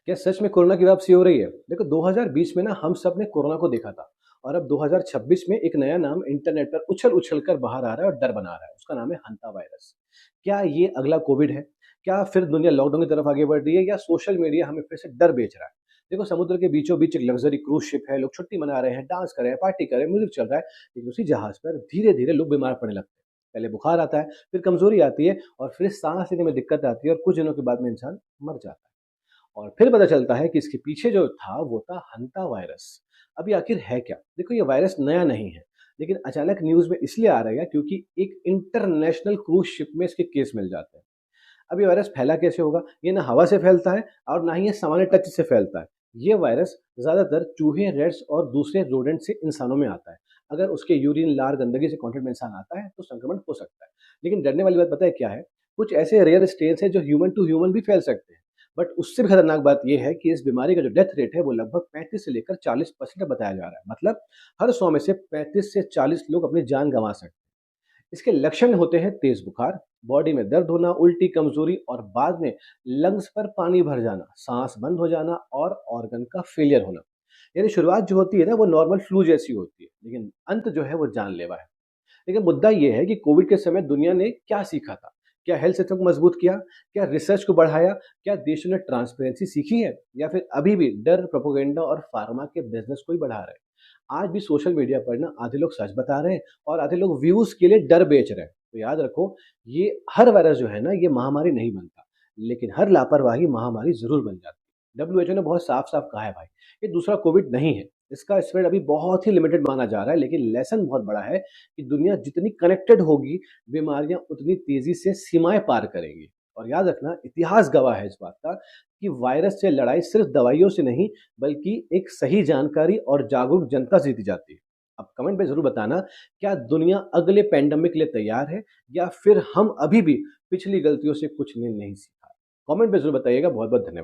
क्या सच में कोरोना की वापसी हो रही है? देखो 2020 में ना हम सब ने कोरोना को देखा था और अब 2026 में एक नया नाम इंटरनेट पर उछल-उछल कर बाहर आ रहा है और डर बना रहा है। उसका नाम है हंता वायरस। क्या ये अगला कोविड है? क्या फिर दुनिया लॉकडाउन की तरफ आगे बढ़ रही है या सोशल मीडिया हमें फिर से डर बेच रहा है? देखो समुद्र के बीचों-बीच एक लग्जरी क्रूज़ शिप है, लोग छुट्टी मना रहे हैं, डांस कर रहे हैं, पार्टी कर रहे हैं, म्यूज़िक चल रहा है, लेकिन उसी जहाज़ पर धीरे-धीरे लोग बीमार पड़ने लगते हैं। पहले बुखार आता है, फिर कमज़ोरी आती है और फिर साँस लेने में दिक्कत आती है और कुछ दिनों के बाद में इंसान मर जाता है। और फिर पता चलता है कि इसके पीछे जो था वो था हंता वायरस। अब ये आखिर है क्या? देखो ये वायरस नया नहीं है, लेकिन अचानक न्यूज़ में इसलिए आ रहा है क्योंकि एक इंटरनेशनल क्रूज़ शिप में इसके केस मिल जाते हैं। अब ये वायरस फैला कैसे होगा? ये ना हवा से फैलता है और ना ही ये सामान्य टच से फैलता है। ये वायरस ज़्यादातर चूहे, रैट्स और दूसरे रोडेंट से इंसानों में आता है। अगर उसके यूरिन, लार, गंदगी से कॉन्टैक्ट में इंसान आता है तो संक्रमण हो सकता है। लेकिन डरने वाली बात पता है क्या है? कुछ ऐसे रेयर स्ट्रेन्स हैं जो ह्यूमन टू ह्यूमन भी फैल सकते हैं। बट उससे भी खतरनाक बात ये है कि इस बीमारी का जो डेथ रेट है वो लगभग 35 से लेकर 40% बताया जा रहा है। मतलब हर 100 में से 35 से 40 लोग अपनी जान गँवा सकते हैं। इसके लक्षण होते हैं तेज बुखार, बॉडी में दर्द होना, उल्टी, कमजोरी और बाद में लंग्स पर पानी भर जाना, सांस बंद हो जाना और ऑर्गन का फेलियर होना। यानी शुरुआत जो होती है ना वो नॉर्मल फ्लू जैसी होती है, लेकिन अंत जो है वो जानलेवा है। लेकिन मुद्दा ये है कि कोविड के समय दुनिया ने क्या सीखा था? क्या हेल्थ सिस्टम को मजबूत किया? क्या रिसर्च को बढ़ाया? क्या देशों ने ट्रांसपेरेंसी सीखी है? या फिर अभी भी डर, प्रोपेगेंडा और फार्मा के बिजनेस को ही बढ़ा रहे हैं? आज भी सोशल मीडिया पर ना आधे लोग सच बता रहे हैं और आधे लोग व्यूज के लिए डर बेच रहे हैं। तो याद रखो, ये हर वायरस जो है ना ये महामारी नहीं बनता, लेकिन हर लापरवाही महामारी जरूर बन जाती है। डब्ल्यूएचओ ने बहुत साफ साफ कहा है भाई, ये दूसरा कोविड नहीं है। इसका स्प्रेड अभी बहुत ही लिमिटेड माना जा रहा है, लेकिन लेसन बहुत बड़ा है कि दुनिया जितनी कनेक्टेड होगी, बीमारियां उतनी तेजी से सीमाएं पार करेंगी। और याद रखना, इतिहास गवाह है इस बात का कि वायरस से लड़ाई सिर्फ दवाइयों से नहीं, बल्कि एक सही जानकारी और जागरूक जनता से जीती जाती है। अब कमेंट में जरूर बताना, क्या दुनिया अगले पैंडेमिक के लिए तैयार है या फिर हम अभी भी पिछली गलतियों से कुछ नहीं सीखा। कमेंट में जरूर बताइएगा। बहुत बहुत धन्यवाद।